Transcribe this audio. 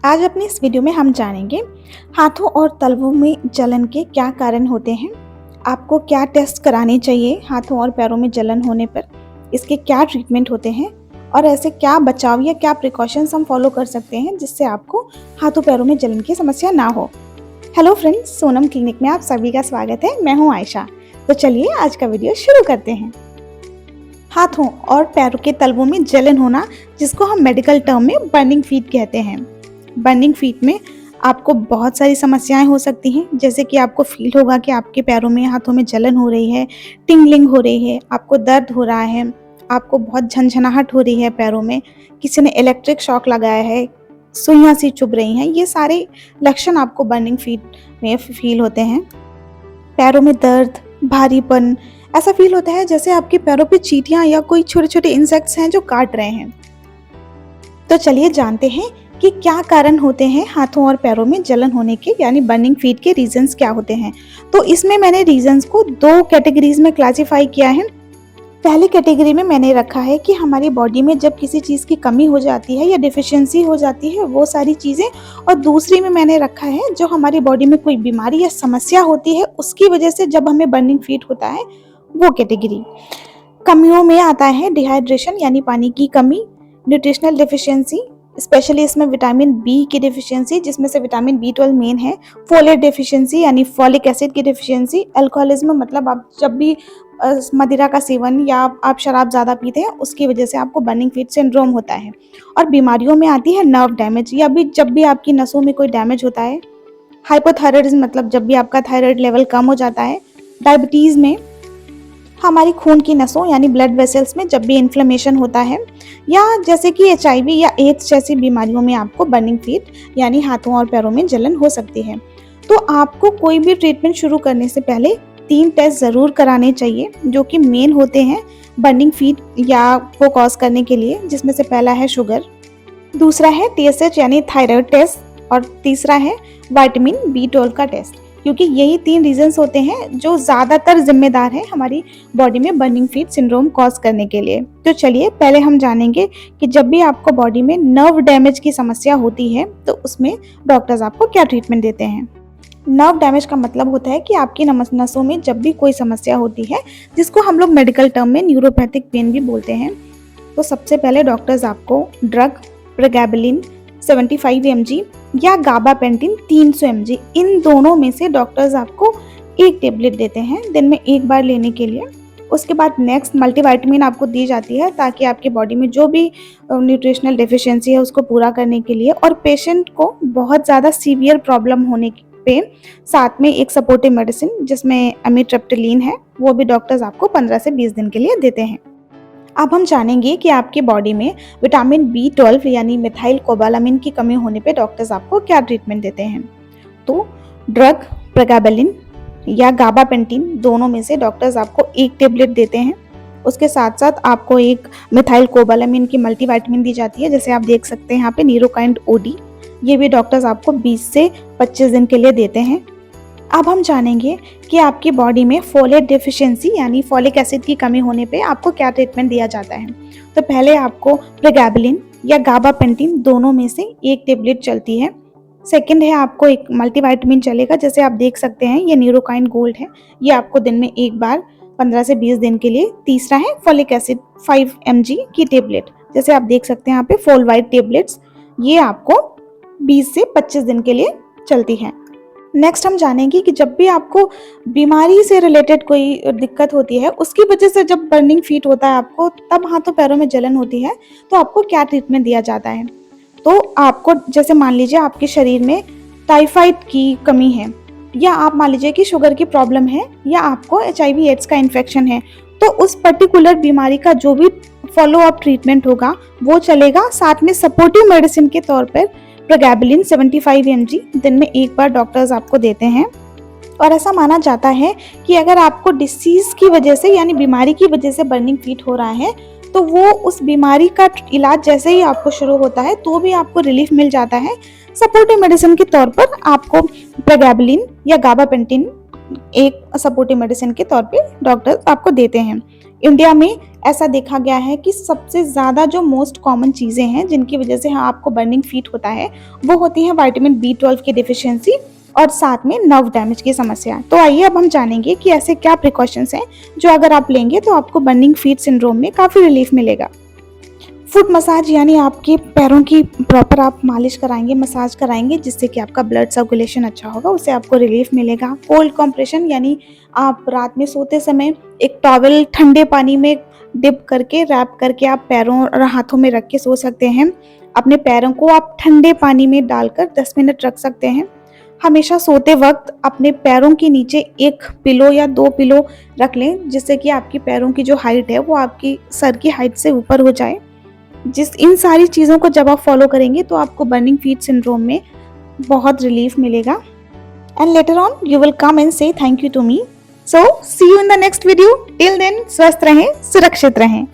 आज अपनी इस वीडियो में हम जानेंगे हाथों और तलवों में जलन के क्या कारण होते हैं, आपको क्या टेस्ट कराने चाहिए हाथों और पैरों में जलन होने पर, इसके क्या ट्रीटमेंट होते हैं और ऐसे क्या बचाव या क्या प्रिकॉशंस हम फॉलो कर सकते हैं जिससे आपको हाथों पैरों में जलन की समस्या ना हो। हेलो फ्रेंड्स, सोनम क्लिनिक में आप सभी का स्वागत है। मैं हूँ आयशा। तो चलिए आज का वीडियो शुरू करते हैं। हाथों और पैरों के तलवों में जलन होना, जिसको हम मेडिकल टर्म में बर्निंग फीट कहते हैं। बर्निंग फीट में आपको बहुत सारी समस्याएं हो सकती हैं, जैसे कि आपको फील होगा कि आपके पैरों में हाथों में जलन हो रही है, टिंगलिंग हो रही है, आपको दर्द हो रहा है, आपको बहुत झंझनाहट हो रही है पैरों में, किसी ने इलेक्ट्रिक शॉक लगाया है, सुइयां सी चुभ रही हैं। ये सारे लक्षण आपको बर्निंग फीट में फील होते हैं। पैरों में दर्द, भारीपन, ऐसा फील होता है जैसे आपके पैरों पे चींटियां या कोई छोटे छोटे इंसेक्ट्स हैं जो काट रहे हैं। तो चलिए जानते हैं कि क्या कारण होते हैं हाथों और पैरों में जलन होने के, यानी बर्निंग फीट के रीजंस क्या होते हैं। तो इसमें मैंने रीजंस को दो कैटेगरीज में क्लासिफाई किया है। पहली कैटेगरी में मैंने रखा है कि हमारी बॉडी में जब किसी चीज़ की कमी हो जाती है या डिफिशियंसी हो जाती है, वो सारी चीज़ें, और दूसरी में मैंने रखा है जो हमारी बॉडी में कोई बीमारी या समस्या होती है उसकी वजह से जब हमें बर्निंग फीट होता है, वो कैटेगरी। कमियों में आता है डिहाइड्रेशन यानी पानी की कमी, न्यूट्रिशनल डिफिशियंसी, स्पेशली इसमें विटामिन बी की डिफिशियंसी जिसमें से विटामिन B12 मेन है, फोलेट डिफिशियंसी यानी फॉलिक एसिड की डिफिशियंसी, अल्कोहलिज्म मतलब आप जब भी मदिरा का सेवन या आप शराब ज़्यादा पीते हैं उसकी वजह से आपको बर्निंग फीट सिंड्रोम होता है। और बीमारियों में आती है नर्व डैमेज, या भी जब भी आपकी नसों में कोई डैमेज होता है, हाइपोथायराइडिज्म मतलब जब भी आपका थायराइड लेवल कम हो जाता है, डायबिटीज़ में हमारी खून की नसों यानी ब्लड वेसल्स में जब भी इन्फ्लेमेशन होता है, या जैसे कि HIV या एड्स जैसी बीमारियों में आपको बर्निंग फीट यानी हाथों और पैरों में जलन हो सकती है। तो आपको कोई भी ट्रीटमेंट शुरू करने से पहले 3 टेस्ट ज़रूर कराने चाहिए जो कि मेन होते हैं बर्निंग फीट या को कॉज करने के लिए, जिसमें से पहला है शुगर, दूसरा है TSH यानी थायराइड टेस्ट, और तीसरा है विटामिन B12 का टेस्ट, क्योंकि यही 3 रीजंस होते हैं जो ज़्यादातर जिम्मेदार है हमारी बॉडी में बर्निंग फीट सिंड्रोम कॉज करने के लिए। तो चलिए पहले हम जानेंगे कि जब भी आपको बॉडी में नर्व डैमेज की समस्या होती है तो उसमें डॉक्टर्स आपको क्या ट्रीटमेंट देते हैं। नर्व डैमेज का मतलब होता है कि आपकी नसों में जब भी कोई समस्या होती है, जिसको हम लोग मेडिकल टर्म में न्यूरोपैथिक पेन भी बोलते हैं, तो सबसे पहले डॉक्टर्स आपको ड्रग प्रेगाबलिन 75 mg या गाबापेंटिन 300 mg, इन दोनों में से डॉक्टर्स आपको एक टेबलेट देते हैं दिन में एक बार लेने के लिए। उसके बाद नेक्स्ट मल्टीविटामिन आपको दी जाती है ताकि आपकी बॉडी में जो भी न्यूट्रिशनल डेफिशिएंसी है उसको पूरा करने के लिए। और पेशेंट को बहुत ज़्यादा सीवियर प्रॉब्लम होने पे साथ में एक सपोर्टिव मेडिसिन जिसमें अमिट्रिप्टिलिन है, वो भी डॉक्टर्स आपको 15 से 20 दिन के लिए देते हैं। अब हम जानेंगे कि आपकी बॉडी में विटामिन B12 यानी मिथाइल कोबालामिन की कमी होने पे डॉक्टर्स आपको क्या ट्रीटमेंट देते हैं। तो ड्रग प्रेगाबलिन या गाबापेंटिन दोनों में से डॉक्टर्स आपको एक टेबलेट देते हैं। उसके साथ साथ आपको एक मिथाइल कोबालामिन की मल्टीविटामिन दी जाती है, जैसे आप देख सकते हैं यहाँ पे नीरोकाइंड OD, ये भी डॉक्टर्स आपको 20 से 25 दिन के लिए देते हैं। अब हम जानेंगे कि आपकी बॉडी में फोलेट डेफिशिएंसी यानी फॉलिक एसिड की कमी होने पे आपको क्या ट्रीटमेंट दिया जाता है। तो पहले आपको प्रेगाबलिन या गाबापेंटिन दोनों में से एक टेबलेट चलती है। सेकंड है आपको एक मल्टीविटामिन चलेगा, जैसे आप देख सकते हैं ये न्यूरोकाइंड गोल्ड है, ये आपको दिन में एक बार 15 से 20 दिन के लिए। तीसरा है फॉलिक एसिड 5 mg की टेबलेट, जैसे आप देख सकते हैं यहाँ पे फोल वाइट टेबलेट्स, ये आपको 20 से 25 दिन के लिए चलती है। नेक्स्ट हम जानेंगे कि जब भी आपको बीमारी से रिलेटेड कोई दिक्कत होती है, उसकी वजह से जब बर्निंग फीट होता है आपको, तब हाथों पैरों में जलन होती है, तो आपको क्या ट्रीटमेंट दिया जाता है। तो आपको जैसे मान लीजिए आपके शरीर में टाइफाइड की कमी है, या आप मान लीजिए कि शुगर की प्रॉब्लम है, या आपको HIV एड्स का इन्फेक्शन है, तो उस पर्टिकुलर बीमारी का जो भी फॉलो अप ट्रीटमेंट होगा वो चलेगा। साथ में सपोर्टिव मेडिसिन के तौर पर प्रेगाबलिन 75 mg दिन में एक बार डॉक्टर्स आपको देते हैं। और ऐसा माना जाता है कि अगर आपको डिसीज की वजह से यानी बीमारी की वजह से बर्निंग फीट हो रहा है, तो वो उस बीमारी का इलाज जैसे ही आपको शुरू होता है तो भी आपको रिलीफ मिल जाता है। सपोर्टिव मेडिसिन के तौर पर आपको प्रेगाबलिन या गाबापेंटिन एक सपोर्टिव मेडिसिन के तौर पे डॉक्टर आपको देते हैं। इंडिया में ऐसा देखा गया है कि सबसे ज़्यादा जो मोस्ट कॉमन चीज़ें हैं जिनकी वजह से आपको बर्निंग फीट होता है, वो होती है विटामिन B12 की डिफिशियंसी और साथ में नर्व डैमेज की समस्या। तो आइए अब हम जानेंगे कि ऐसे क्या प्रिकॉशंस हैं जो अगर आप लेंगे तो आपको बर्निंग फीट सिंड्रोम में काफ़ी रिलीफ मिलेगा। फुट मसाज यानी आपके पैरों की प्रॉपर आप मालिश कराएंगे, मसाज कराएंगे, जिससे कि आपका ब्लड सर्कुलेशन अच्छा होगा, उससे आपको रिलीफ मिलेगा। कोल्ड कंप्रेशन यानी आप रात में सोते समय एक टॉवल ठंडे पानी में डिप करके रैप करके आप पैरों और हाथों में रख के सो सकते हैं। अपने पैरों को आप ठंडे पानी में डालकर 10 मिनट रख सकते हैं। हमेशा सोते वक्त अपने पैरों के नीचे एक पिलो या 2 पिलो रख लें, जिससे कि आपकी पैरों की जो हाइट है वो आपकी सर की हाइट से ऊपर हो जाए। इन सारी चीज़ों को जब आप फॉलो करेंगे तो आपको बर्निंग फीट सिंड्रोम में बहुत रिलीफ मिलेगा। And later on you will come and say thank you to me. So see you in the next video. Till then स्वस्थ रहें, सुरक्षित रहें।